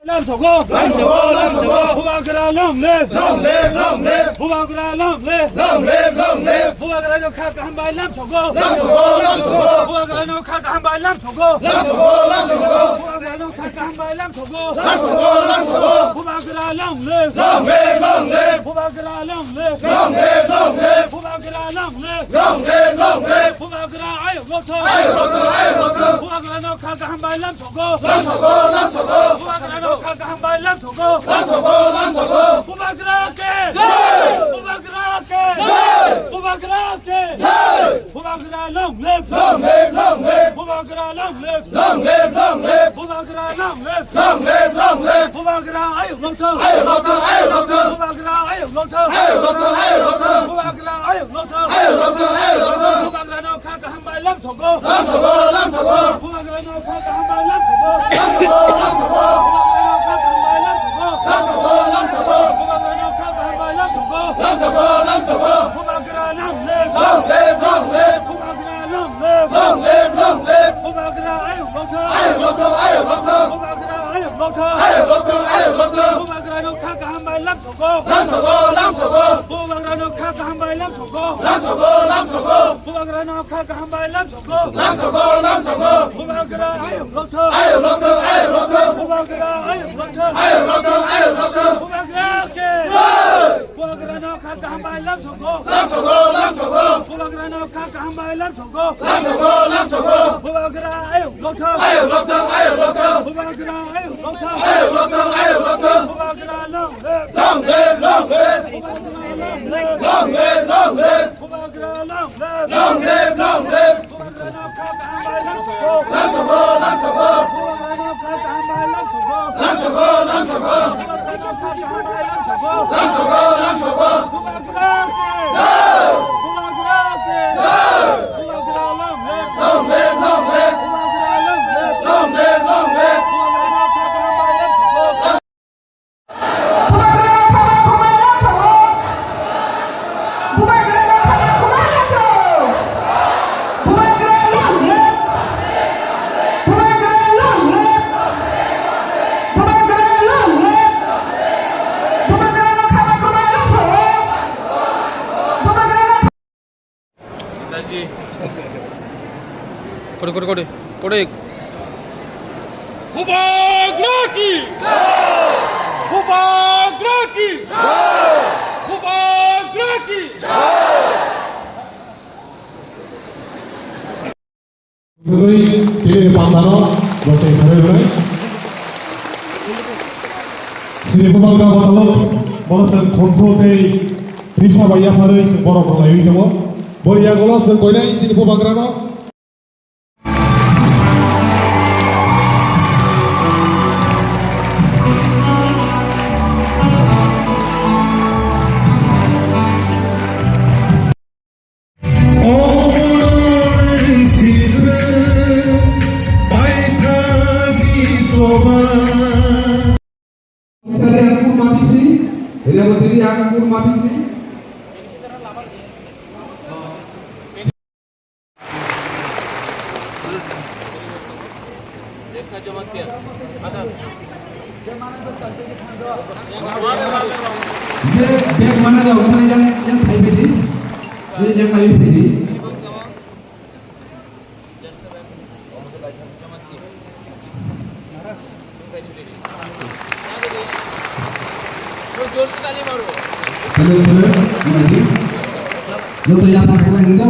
Long live! Long live! Long live! Long live! Long live! Long live! Long live! No khát ham bài lắm sổ go. No khát ham bài lắm sổ go. No khát ham bài lắm sổ go. Long live! Long live! Long live! Long live! Long live! Long live! Long live! Long live! Long live! Ai ở lốt thôi. No khát ham bài lắm sổ go. No khát ham bài lắm sổ go. Pumagrake! Long live! Long live! Long live! Long live! Long live! Long live! Long live! Long live! Long live! Ai ở lốt thôi. Ai ở lốt thôi. Ai ở lốt thôi. No khát ham bài lắm sổ go. No khát ham bài lắm sổ go. Kode. Pumagraki! Pumagraki! Pumagraki! Jadi Pamdano, Bose Sarebre. Sini Pemangga Batalo, Bolosan Kontrol Tei, Risa Baya Pare, Borok Layu Jawa. Boria Golos dan Koinai sini Pumagrano. Biar mana dah orang yang Thai pedi, yang Melayu pedi. Hello, lagi. Lo tu yang aku main itu,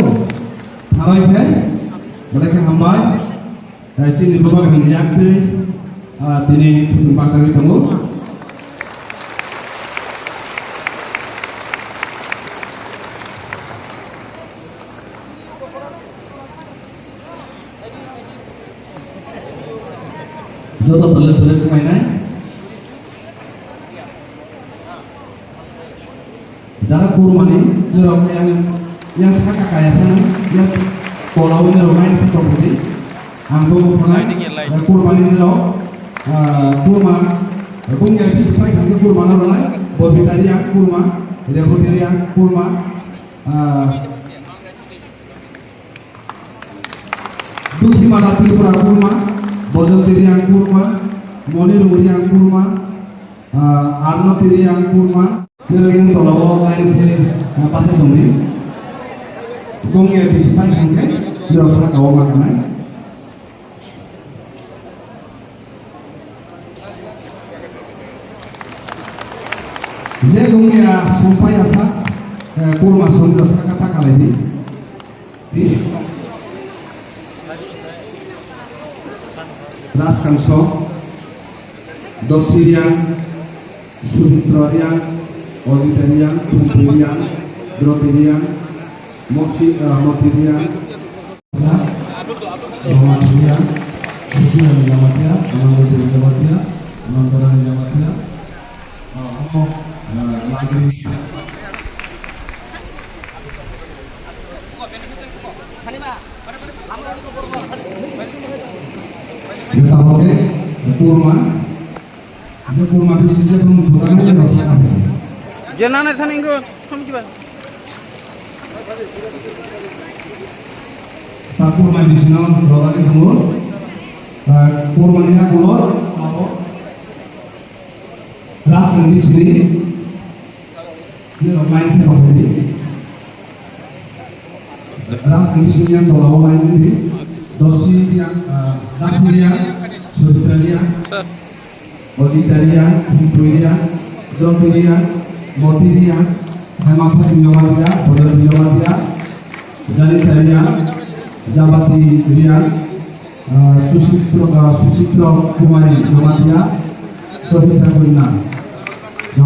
harai kan? Mereka hambai, sini beberapa kali yang tu, ini tempat kami kamu. Jodoh terlibat kemana? Jarak kurma ni, lorong yang sekarang kaya sana, yang pulau ni lorong lain kita putih, anggur pernah, kurma ni lorong, kurma, punya habis sampai kan kurma lorong lain, berbeda yang kurma, dia berbeda yang kurma, Duki mana Tripura kurma, Bojol yang kurma, Monir yang kurma, Anotiriang Kurma, Nilaian Tolawo lain ke Pasar Songri. Gongnya disipai hangke, dirasa kawa makanan. Jadi gongnya sampai asa kurma Songri rasa kata kali ini. Ras Kangso, Dosirian, Suhitrorian, Oditarian, Pumpirian, Drotirian, Motirian, Romatian, Suhian Jamatia, Amandotir Jamatia, Amandoran Jamatia, lagi. Kita pakai kurma. Ini kurma bisnisnya belum jualan aja rasanya. Jangan ada sana Indro, kamu coba. Tak kurma di sini jualannya keluar. Kurmanya keluar, lalu ras yang di sini. Ini lain kita ini. Ras yang di sini yang tolong lain ini. Dosirian, Suhitrorian, Oditarian, Pumpirian, Drotirian, Motirian, Hemapati Jamatia, Bodari Jamatia, Janitarian, Jabatirian, Susitro Kumari Jamatia, Sohita Kurna.